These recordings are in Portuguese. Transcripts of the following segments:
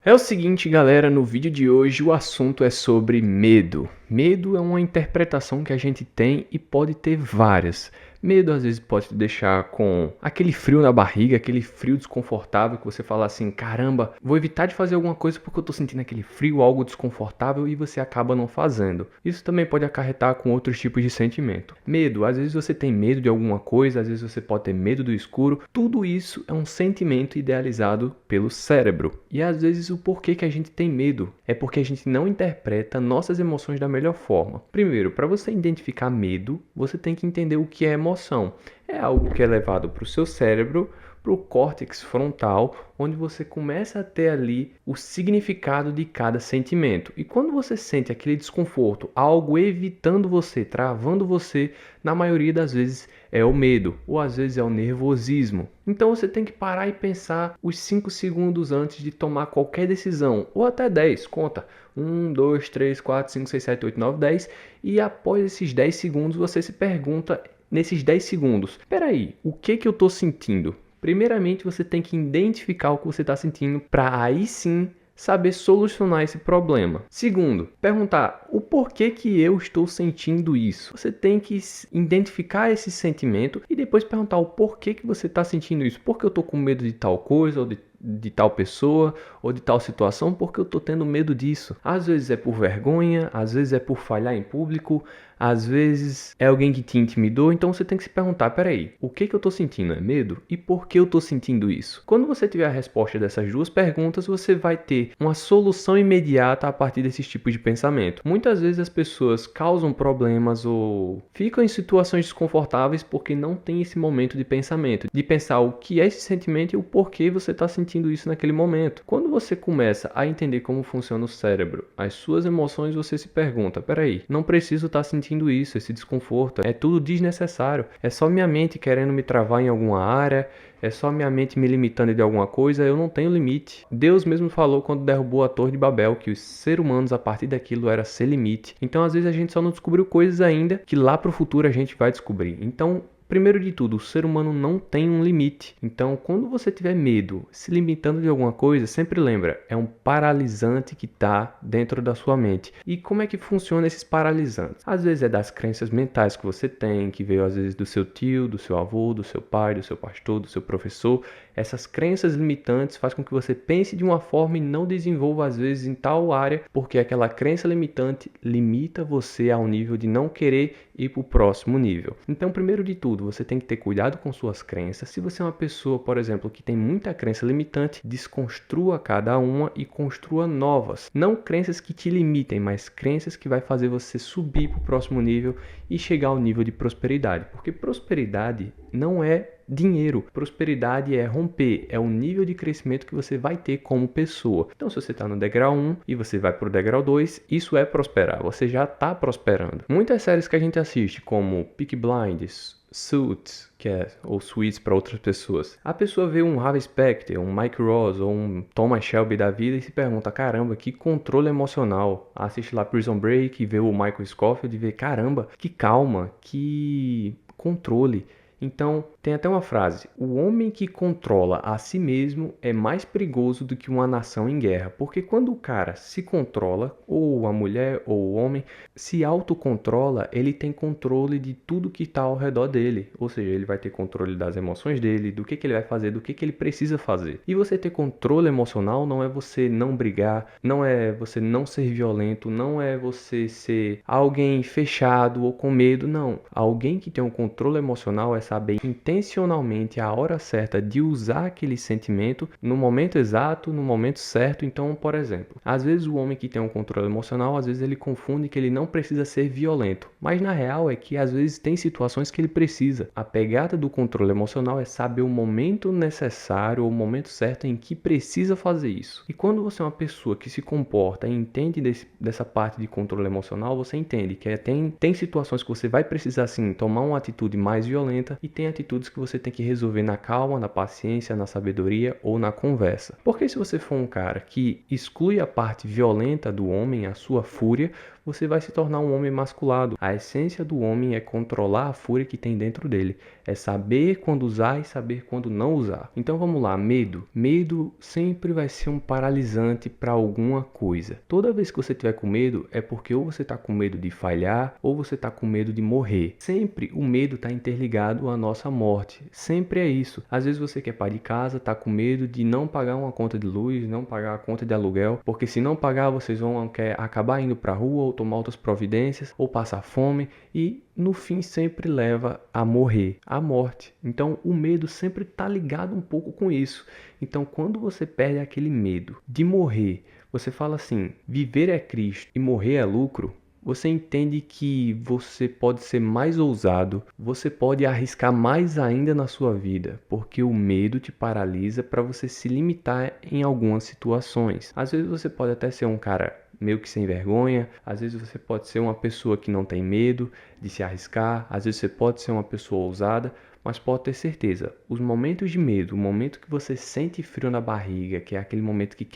É o seguinte, galera, no vídeo de hoje o assunto é sobre medo. Medo é uma interpretação que a gente tem e pode ter várias. Medo às vezes pode te deixar com aquele frio na barriga, aquele frio desconfortável que você fala assim, caramba, vou evitar de fazer alguma coisa porque eu tô sentindo aquele frio, algo desconfortável e você acaba não fazendo. Isso também pode acarretar com outros tipos de sentimento. Medo, às vezes você tem medo de alguma coisa, às vezes você pode ter medo do escuro. Tudo isso é um sentimento idealizado pelo cérebro. E às vezes o porquê que a gente tem medo é porque a gente não interpreta nossas emoções da melhor forma. Primeiro, para você identificar medo, você tem que entender o que é emoção. É algo que é levado para o seu cérebro, para o córtex frontal, onde você começa a ter ali o significado de cada sentimento. E quando você sente aquele desconforto, algo evitando você, travando você, na maioria das vezes é o medo, ou às vezes é o nervosismo. Então você tem que parar e pensar os 5 segundos antes de tomar qualquer decisão, ou até 10, conta. 1, 2, 3, 4, 5, 6, 7, 8, 9, 10. E após esses 10 segundos você se pergunta, nesses 10 segundos, peraí, o que eu estou sentindo? Primeiramente, você tem que identificar o que você está sentindo para aí sim saber solucionar esse problema. Segundo, perguntar o porquê que eu estou sentindo isso. Você tem que identificar esse sentimento e depois perguntar o porquê que você está sentindo isso. Porque eu estou com medo de tal coisa ou de tal pessoa ou de tal situação, porque eu estou tendo medo disso. Às vezes é por vergonha, às vezes é por falhar em público, às vezes é alguém que te intimidou, então você tem que se perguntar, peraí, o que eu estou sentindo é medo? E por que eu estou sentindo isso? Quando você tiver a resposta dessas duas perguntas, você vai ter uma solução imediata a partir desses tipos de pensamento. Muitas vezes as pessoas causam problemas ou ficam em situações desconfortáveis porque não tem esse momento de pensamento, de pensar o que é esse sentimento e o porquê você está sentindo isso naquele momento. Quando você começa a entender como funciona o cérebro, as suas emoções, você se pergunta, peraí, não preciso estar sentindo isso, esse desconforto, é tudo desnecessário, é só minha mente querendo me travar em alguma área, é só minha mente me limitando de alguma coisa, eu não tenho limite. Deus mesmo falou quando derrubou a Torre de Babel que os seres humanos a partir daquilo era sem limite. Então às vezes a gente só não descobriu coisas ainda que lá pro futuro a gente vai descobrir. Então primeiro de tudo, o ser humano não tem um limite. Então, quando você tiver medo, se limitando de alguma coisa, sempre lembra, é um paralisante que está dentro da sua mente. E como é que funciona esses paralisantes? Às vezes é das crenças mentais que você tem, que veio às vezes do seu tio, do seu avô, do seu pai, do seu pastor, do seu professor. Essas crenças limitantes fazem com que você pense de uma forma e não desenvolva às vezes em tal área, porque aquela crença limitante limita você ao nível de não querer ir para o próximo nível. Então, primeiro de tudo, você tem que ter cuidado com suas crenças. Se você é uma pessoa, por exemplo, que tem muita crença limitante, desconstrua cada uma e construa novas. Não crenças que te limitem, mas crenças que vai fazer você subir para o próximo nível e chegar ao nível de prosperidade. Porque prosperidade não é dinheiro. Prosperidade é romper, é o nível de crescimento que você vai ter como pessoa. Então, se você está no degrau 1 e você vai para o degrau 2, isso é prosperar. Você já está prosperando. Muitas séries que a gente assiste, como Peaky Blinders, Suits, ou Suits para outras pessoas. A pessoa vê um Harvey Specter, um Mike Ross ou um Thomas Shelby da vida e se pergunta, caramba, que controle emocional. Assiste lá Prison Break e vê o Michael Scofield e vê, caramba, que calma, que controle. Então, tem até uma frase, o homem que controla a si mesmo é mais perigoso do que uma nação em guerra, porque quando o cara se controla, ou a mulher ou o homem se autocontrola, ele tem controle de tudo que está ao redor dele, ou seja, ele vai ter controle das emoções dele, do que ele vai fazer, do que ele precisa fazer. E você ter controle emocional não é você não brigar, não é você não ser violento, não é você ser alguém fechado ou com medo, não. Alguém que tem um controle emocional é saber intencionalmente a hora certa de usar aquele sentimento no momento exato, no momento certo. Então, por exemplo, às vezes o homem que tem um controle emocional, às vezes ele confunde que ele não precisa ser violento, mas na real é que às vezes tem situações que ele precisa. A pegada do controle emocional é saber o momento necessário ou o momento certo em que precisa fazer isso. E quando você é uma pessoa que se comporta e entende dessa parte de controle emocional, você entende que tem situações que você vai precisar sim tomar uma atitude mais violenta e tem atitudes que você tem que resolver na calma, na paciência, na sabedoria ou na conversa. Porque se você for um cara que exclui a parte violenta do homem, a sua fúria, você vai se tornar um homem masculado. A essência do homem é controlar a fúria que tem dentro dele, é saber quando usar e saber quando não usar. Então vamos lá, medo. Medo sempre vai ser um paralisante para alguma coisa. Toda vez que você tiver com medo, é porque ou você está com medo de falhar ou você está com medo de morrer. Sempre o medo está interligado à nossa morte. Sempre é isso. Às vezes você que é pai de casa, está com medo de não pagar uma conta de luz, não pagar a conta de aluguel, porque se não pagar vocês vão acabar indo para a rua ou tomar outras providências ou passar fome e no fim sempre leva a morrer, a morte. Então o medo sempre está ligado um pouco com isso. Então quando você perde aquele medo de morrer, você fala assim, viver é Cristo e morrer é lucro, você entende que você pode ser mais ousado, você pode arriscar mais ainda na sua vida, porque o medo te paralisa para você se limitar em algumas situações. Às vezes você pode até ser um cara meio que sem vergonha, às vezes você pode ser uma pessoa que não tem medo de se arriscar, às vezes você pode ser uma pessoa ousada, mas pode ter certeza, os momentos de medo, o momento que você sente frio na barriga, que é aquele momento que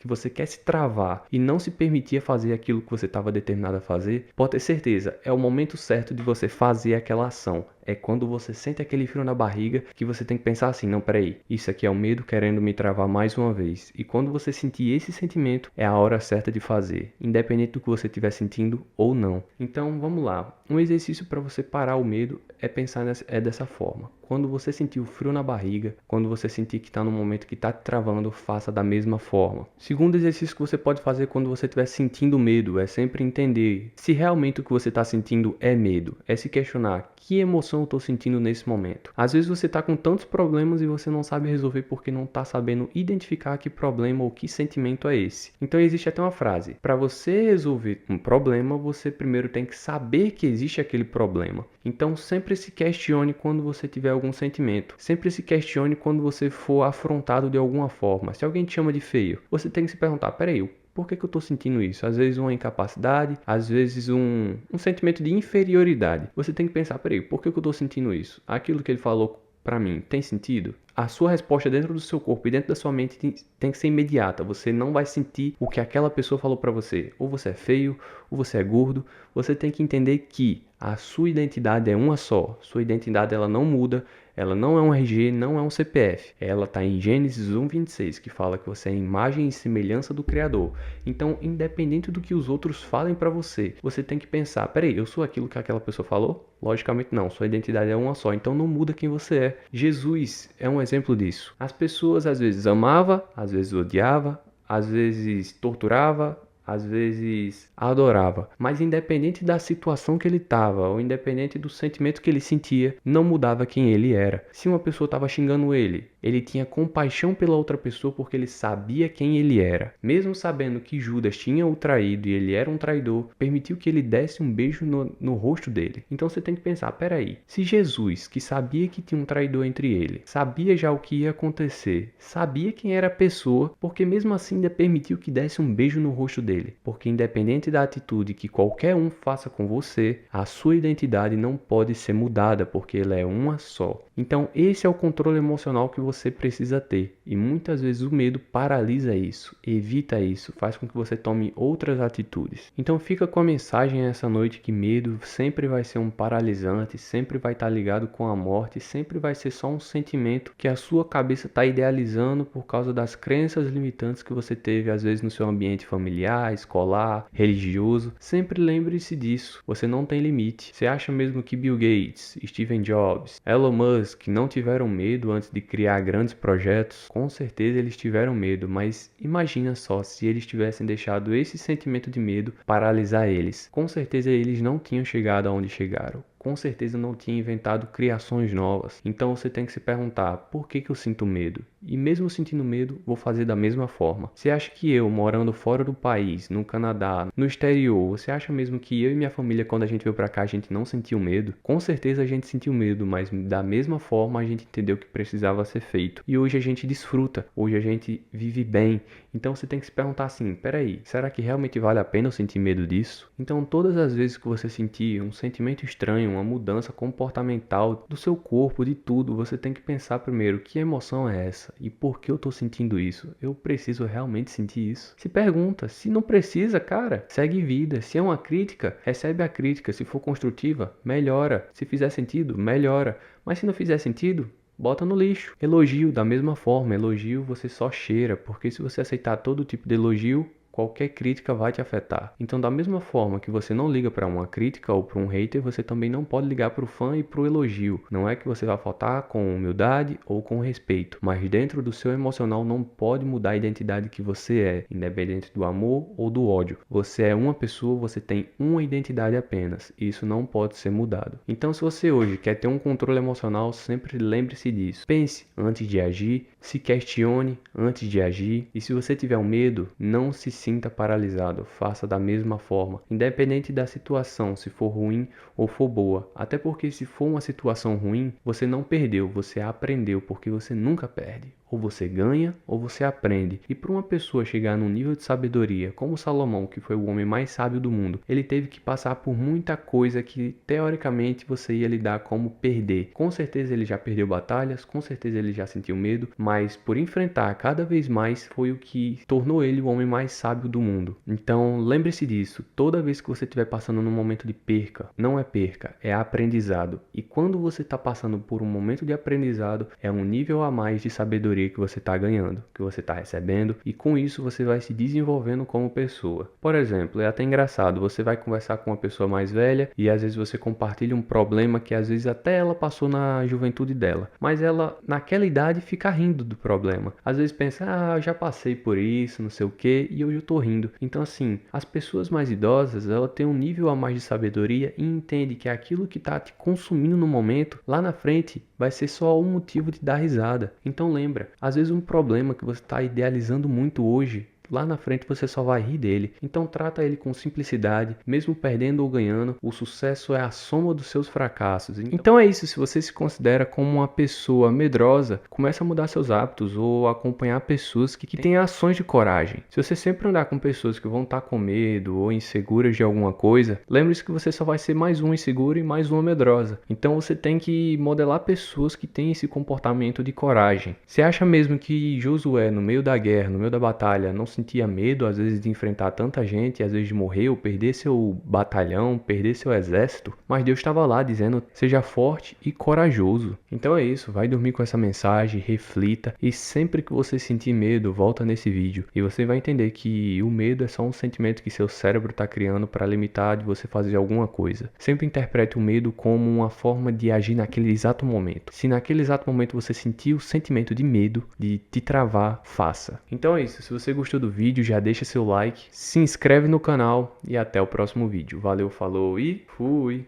você quer se travar e não se permitir fazer aquilo que você estava determinado a fazer, pode ter certeza, é o momento certo de você fazer aquela ação. É quando você sente aquele frio na barriga que você tem que pensar assim, não, peraí, isso aqui é o medo querendo me travar mais uma vez. E quando você sentir esse sentimento, é a hora certa de fazer, independente do que você estiver sentindo ou não. Então, vamos lá. Um exercício para você parar o medo é pensar dessa forma. Quando você sentir o frio na barriga, quando você sentir que está no momento que está te travando, faça da mesma forma. Segundo exercício que você pode fazer quando você estiver sentindo medo é sempre entender se realmente o que você está sentindo é medo. É se questionar que emoção eu estou sentindo nesse momento. Às vezes você está com tantos problemas e você não sabe resolver porque não está sabendo identificar que problema ou que sentimento é esse. Então existe até uma frase: para você resolver um problema, você primeiro tem que saber que existe aquele problema. Então sempre se questione quando você tiver algum sentimento. Sempre se questione quando você for afrontado de alguma forma. Se alguém te chama de feio, você tem que se perguntar, peraí, por que eu estou sentindo isso? Às vezes uma incapacidade, às vezes um sentimento de inferioridade. Você tem que pensar, peraí, por que eu estou sentindo isso? Aquilo que ele falou para mim tem sentido? A sua resposta dentro do seu corpo e dentro da sua mente tem que ser imediata. Você não vai sentir o que aquela pessoa falou para você. Ou você é feio, ou você é gordo. Você tem que entender que a sua identidade é uma só. Sua identidade ela não muda. Ela não é um RG, não é um CPF. Ela está em Gênesis 1:26, que fala que você é a imagem e semelhança do Criador. Então, independente do que os outros falem para você, você tem que pensar, peraí, eu sou aquilo que aquela pessoa falou? Logicamente não, sua identidade é uma só, então não muda quem você é. Jesus é um exemplo disso. As pessoas às vezes amavam, às vezes odiava, às vezes torturava, às vezes adorava, mas independente da situação que ele estava, ou independente do sentimento que ele sentia, não mudava quem ele era. Se uma pessoa estava xingando ele tinha compaixão pela outra pessoa porque ele sabia quem ele era. Mesmo sabendo que Judas tinha o traído e ele era um traidor, permitiu que ele desse um beijo no rosto dele. Então você tem que pensar, peraí, se Jesus, que sabia que tinha um traidor entre ele, sabia já o que ia acontecer, sabia quem era a pessoa, porque mesmo assim ainda permitiu que desse um beijo no rosto dele. Porque independente da atitude que qualquer um faça com você, a sua identidade não pode ser mudada, porque ela é uma só. Então esse é o controle emocional que você precisa ter. E muitas vezes o medo paralisa isso, evita isso, faz com que você tome outras atitudes. Então fica com a mensagem essa noite que medo sempre vai ser um paralisante, sempre vai estar ligado com a morte, sempre vai ser só um sentimento que a sua cabeça está idealizando por causa das crenças limitantes que você teve às vezes no seu ambiente familiar, escolar, religioso. Sempre lembre-se disso, você não tem limite. Você acha mesmo que Bill Gates, Steve Jobs, Elon Musk não tiveram medo antes de criar grandes projetos? Com certeza eles tiveram medo, mas imagina só se eles tivessem deixado esse sentimento de medo paralisar eles. Com certeza eles não tinham chegado aonde chegaram. Com certeza não tinha inventado criações novas. Então você tem que se perguntar, por que eu sinto medo? E mesmo sentindo medo, vou fazer da mesma forma. Você acha que eu, morando fora do país, no Canadá, no exterior, você acha mesmo que eu e minha família, quando a gente veio pra cá, a gente não sentiu medo? Com certeza a gente sentiu medo, mas da mesma forma a gente entendeu que precisava ser feito. E hoje a gente desfruta, hoje a gente vive bem. Então você tem que se perguntar assim, peraí, será que realmente vale a pena eu sentir medo disso? Então todas as vezes que você sentir um sentimento estranho, uma mudança comportamental do seu corpo, de tudo, você tem que pensar primeiro, que emoção é essa? E por que eu tô sentindo isso? Eu preciso realmente sentir isso? Se pergunta, se não precisa, cara, segue vida. Se é uma crítica, recebe a crítica. Se for construtiva, melhora. Se fizer sentido, melhora. Mas se não fizer sentido, bota no lixo. Elogio, da mesma forma, elogio você só cheira, porque se você aceitar todo tipo de elogio, qualquer crítica vai te afetar. Então, da mesma forma que você não liga para uma crítica ou para um hater, você também não pode ligar para o fã e para o elogio. Não é que você vai faltar com humildade ou com respeito, mas dentro do seu emocional não pode mudar a identidade que você é, independente do amor ou do ódio. Você é uma pessoa, você tem uma identidade apenas. E isso não pode ser mudado. Então, se você hoje quer ter um controle emocional, sempre lembre-se disso. Pense antes de agir, se questione antes de agir, e se você tiver um medo, não se sinta paralisado, faça da mesma forma, independente da situação, se for ruim ou for boa. Até porque se for uma situação ruim, você não perdeu, você aprendeu, porque você nunca perde. Ou você ganha, ou você aprende. E para uma pessoa chegar num nível de sabedoria, como Salomão, que foi o homem mais sábio do mundo, ele teve que passar por muita coisa que, teoricamente, você ia lidar como perder. Com certeza ele já perdeu batalhas, com certeza ele já sentiu medo, mas por enfrentar cada vez mais foi o que tornou ele o homem mais sábio do mundo. Então, lembre-se disso. Toda vez que você estiver passando num momento de perca, não é perca, é aprendizado. E quando você está passando por um momento de aprendizado, é um nível a mais de sabedoria que você está ganhando, que você está recebendo, e com isso você vai se desenvolvendo como pessoa. Por exemplo, é até engraçado, você vai conversar com uma pessoa mais velha e às vezes você compartilha um problema que às vezes até ela passou na juventude dela, mas ela naquela idade fica rindo do problema. Às vezes pensa, eu já passei por isso, não sei o que, e hoje eu tô rindo. Então assim, as pessoas mais idosas, ela tem um nível a mais de sabedoria e entende que aquilo que está te consumindo no momento, lá na frente, vai ser só um motivo de dar risada. Então lembra, às vezes um problema que você está idealizando muito hoje, lá na frente você só vai rir dele. Então trata ele com simplicidade, mesmo perdendo ou ganhando, o sucesso é a soma dos seus fracassos. Então é isso, se você se considera como uma pessoa medrosa, comece a mudar seus hábitos ou acompanhar pessoas que têm ações de coragem. Se você sempre andar com pessoas que vão estar com medo ou inseguras de alguma coisa, lembre-se que você só vai ser mais um inseguro e mais uma medrosa. Então você tem que modelar pessoas que têm esse comportamento de coragem. Você acha mesmo que Josué, no meio da guerra, no meio da batalha, não sentia medo às vezes de enfrentar tanta gente, às vezes de morrer ou perder seu batalhão, perder seu exército, mas Deus estava lá dizendo, seja forte e corajoso. Então é isso, vai dormir com essa mensagem, reflita, e sempre que você sentir medo, volta nesse vídeo e você vai entender que o medo é só um sentimento que seu cérebro está criando para limitar de você fazer alguma coisa. Sempre interprete o medo como uma forma de agir naquele exato momento. Se naquele exato momento você sentir o sentimento de medo, de te travar, faça. Então é isso, se você gostou do vídeo, já deixa seu like, se inscreve no canal e até o próximo vídeo. Valeu, falou e fui!